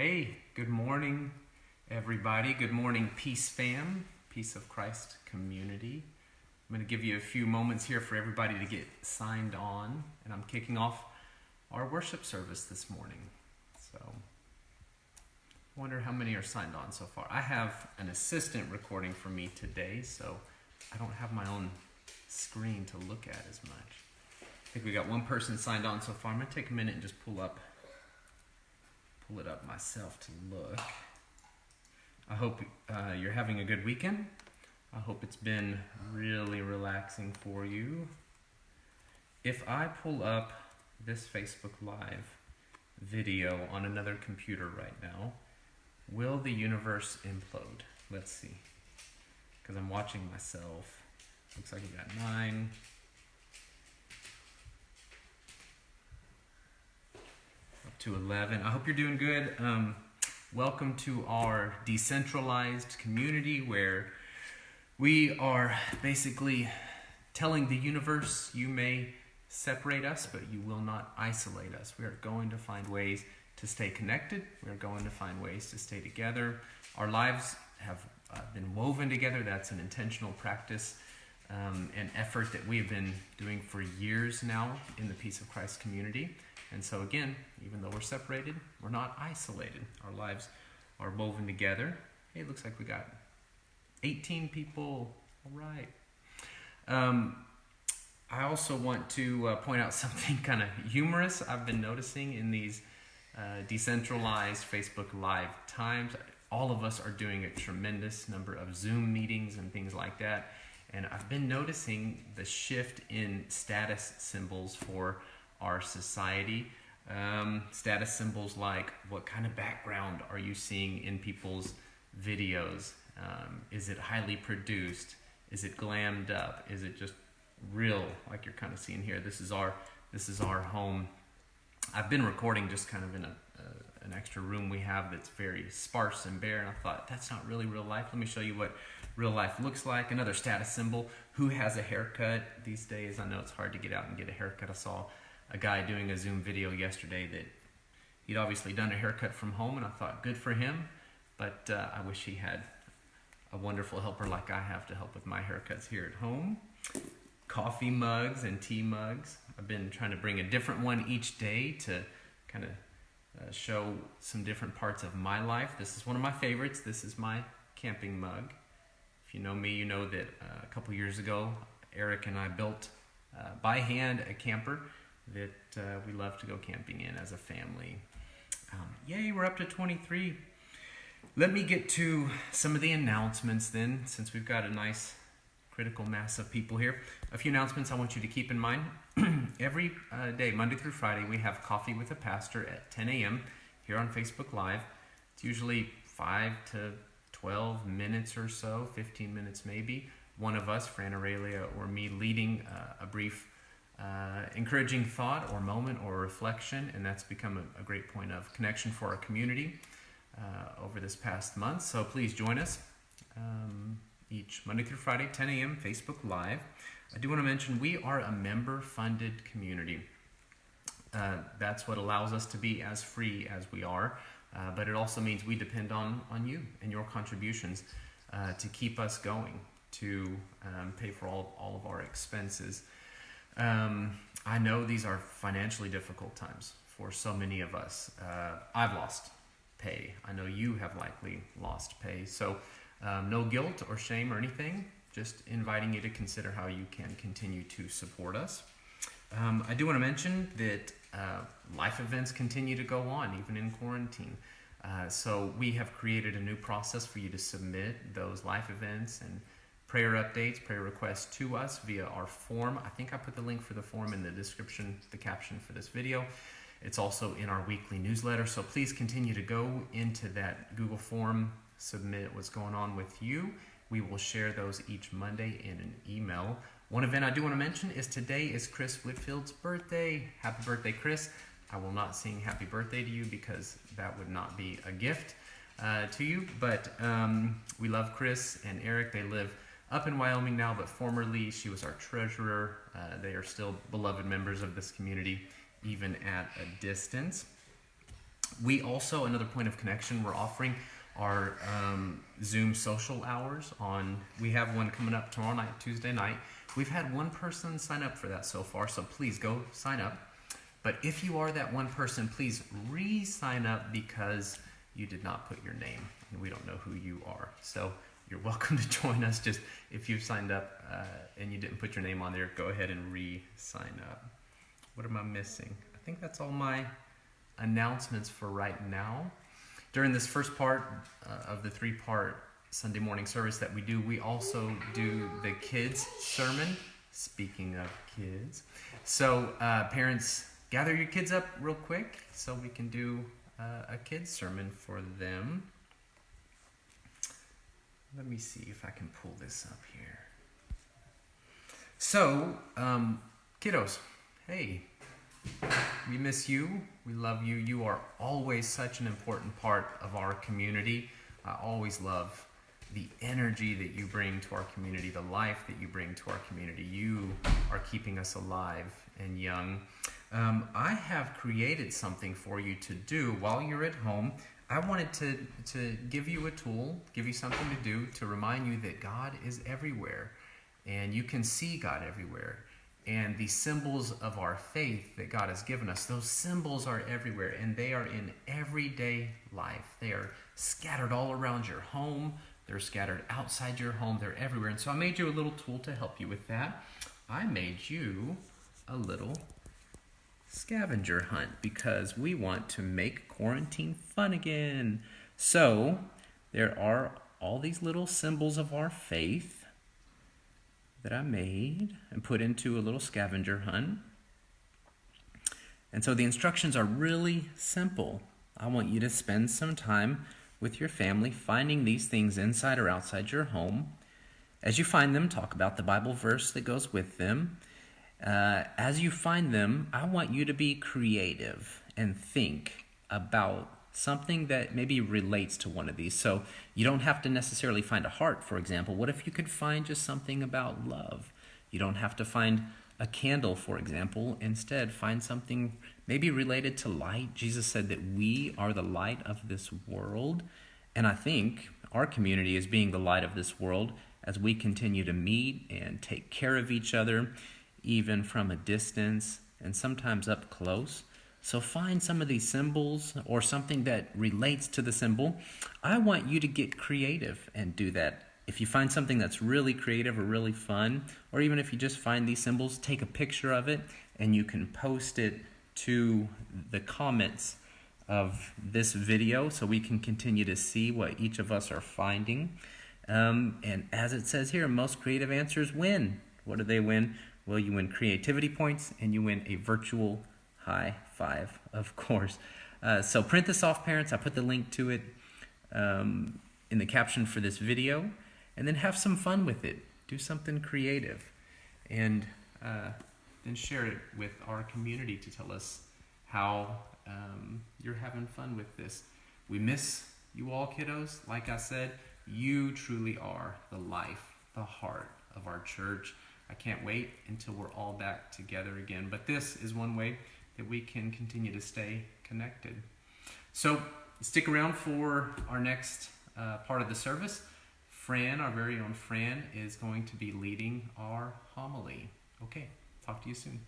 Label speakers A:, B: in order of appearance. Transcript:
A: Hey, good morning, everybody. Good morning, Peace Fam, Peace of Christ community. I'm going to give you a few moments here for everybody to get signed on, and I'm kicking off our worship service this morning. So, I wonder how many are signed on so far. I have an assistant recording for me today, so I don't have my own screen to look at as much. I think we got one person signed on so far. I'm going to take a minute and just pull it up myself to look. I hope you're having a good weekend. I hope it's been really relaxing for you. If I pull up this Facebook Live video on another computer right now, will the universe implode? Let's see. Because I'm watching myself. Looks like we got 9. To 11. I hope you're doing good. Welcome to our decentralized community where we are basically telling the universe, you may separate us, but you will not isolate us. We are going to find ways to stay connected. We are going to find ways to stay together. Our lives have been woven together. That's an intentional practice and effort that we have been doing for years now in the Peace of Christ community. And so again, even though we're separated, we're not isolated. Our lives are woven together. Hey, it looks like we got 18 people. All right. I also want to point out something kind of humorous I've been noticing in these decentralized Facebook Live times. All of us are doing a tremendous number of Zoom meetings and things like that. And I've been noticing the shift in status symbols for our society. Status symbols like, what kind of background are you seeing in people's videos? Is it highly produced? Is it glammed up? Is it just real, like you're kind of seeing here? This is our home. I've been recording just kind of in an extra room we have that's very sparse and bare, and I thought, that's not really real life. Let me show you what real life looks like. Another status symbol, who has a haircut these days? I know it's hard to get out and get a haircut. I saw a guy doing a Zoom video yesterday that he'd obviously done a haircut from home, and I thought, good for him, but I wish he had a wonderful helper like I have to help with my haircuts here at home. Coffee mugs and tea mugs. I've been trying to bring a different one each day to kind of show some different parts of my life. This is one of my favorites. This is my camping mug. If you know me, you know that a couple years ago, Eric and I built by hand a camper that we love to go camping in as a family. Yay, we're up to 23. Let me get to some of the announcements then, since we've got a nice critical mass of people here. A few announcements I want you to keep in mind. Every day, Monday through Friday, we have Coffee with a Pastor at 10 a.m. here on Facebook Live. It's usually 5 to 12 minutes or so, 15 minutes maybe. One of us, Fran Aurelia or me, leading a brief encouraging thought or moment or reflection, and that's become a great point of connection for our community over this past month. So please join us each Monday through Friday, 10 a.m. Facebook Live. I do want to mention we are a member-funded community. That's what allows us to be as free as we are, but it also means we depend on you and your contributions to keep us going, to pay for all of our expenses. I know these are financially difficult times for so many of us. I've lost pay. I know you have likely lost pay. So no guilt or shame or anything, just inviting you to consider how you can continue to support us. I do want to mention that life events continue to go on, even in quarantine. So we have created a new process for you to submit those life events and prayer updates, prayer requests to us via our form. I think I put the link for the form in the description, the caption for this video. It's also in our weekly newsletter, so please continue to go into that Google form, submit what's going on with you. We will share those each Monday in an email. One event I do want to mention is today is Chris Whitfield's birthday. Happy birthday, Chris. I will not sing happy birthday to you because that would not be a gift to you, but we love Chris and Eric. They live up in Wyoming now, but formerly she was our treasurer. They are still beloved members of this community, even at a distance. We also, another point of connection, we're offering our Zoom social hours we have one coming up tomorrow night, Tuesday night. We've had one person sign up for that so far, so please go sign up. But if you are that one person, please re-sign up because you did not put your name and we don't know who you are. So you're welcome to join us. Just if you've signed up and you didn't put your name on there, go ahead and re-sign up. What am I missing? I think that's all my announcements for right now. During this first part of the 3-part Sunday morning service that we do, we also do the kids sermon. Speaking of kids. So parents, gather your kids up real quick so we can do a kids sermon for them. Let me see if I can pull this up here. So, kiddos, hey, we miss you. We love you. You are always such an important part of our community. I always love the energy that you bring to our community, the life that you bring to our community. You are keeping us alive and young. I have created something for you to do while you're at home. I wanted to give you a tool, give you something to do to remind you that God is everywhere and you can see God everywhere. And the symbols of our faith that God has given us, those symbols are everywhere and they are in everyday life. They are scattered all around your home. They're scattered outside your home. They're everywhere. And so I made you a little tool to help you with that. I made you a little scavenger hunt because we want to make quarantine fun again. So there are all these little symbols of our faith that I made and put into a little scavenger hunt. And so the instructions are really simple. I want you to spend some time with your family finding these things inside or outside your home. As you find them, talk about the Bible verse that goes with them. As you find them, I want you to be creative and think about something that maybe relates to one of these. So you don't have to necessarily find a heart, for example. What if you could find just something about love? You don't have to find a candle, for example. Instead, find something maybe related to light. Jesus said that we are the light of this world. And I think our community is being the light of this world as we continue to meet and take care of each other, even from a distance and sometimes up close. So find some of these symbols or something that relates to the symbol. I want you to get creative and do that. If you find something that's really creative or really fun, or even if you just find these symbols, take a picture of it and you can post it to the comments of this video so we can continue to see what each of us are finding. And as it says here, most creative answers win. What do they win? Well, you win creativity points and you win a virtual high five, of course. So print this off, parents. I put the link to it in the caption for this video. And then have some fun with it. Do something creative. And then share it with our community to tell us how you're having fun with this. We miss you all, kiddos. Like I said, you truly are the life, the heart of our church. I can't wait until we're all back together again. But this is one way that we can continue to stay connected. So stick around for our next part of the service. Fran, our very own Fran, is going to be leading our homily. Okay, talk to you soon.